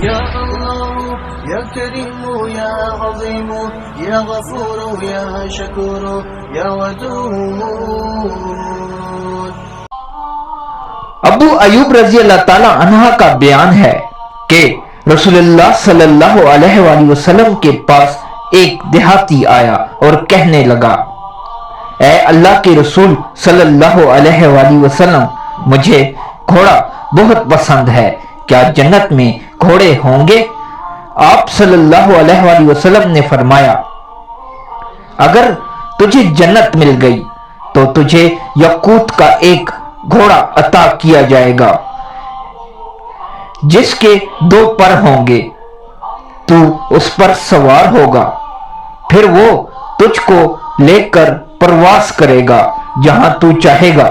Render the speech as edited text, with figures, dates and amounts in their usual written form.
يا الله يا كريم يا عظيم يا غفور يا شكور يا ودود. ابو ایوب رضی اللہ تعالی عنہ کا بیان ہے کہ رسول اللہ صلی اللہ علیہ وآلہ وسلم کے پاس ایک دیہاتی آیا اور کہنے لگا، اے اللہ کے رسول صلی اللہ علیہ وآلہ وسلم، مجھے گھوڑا بہت پسند ہے، کیا جنت میں گھوڑے ہوں گے؟ آپ صلی اللہ علیہ وآلہ وسلم نے فرمایا، اگر تجھے جنت مل گئی تو تجھے یاقوت کا ایک گھوڑا عطا کیا جائے گا جس کے 2 پر ہوں گے، تو اس پر سوار ہوگا، پھر وہ تجھ کو لے کر پرواز کرے گا جہاں تو چاہے گا۔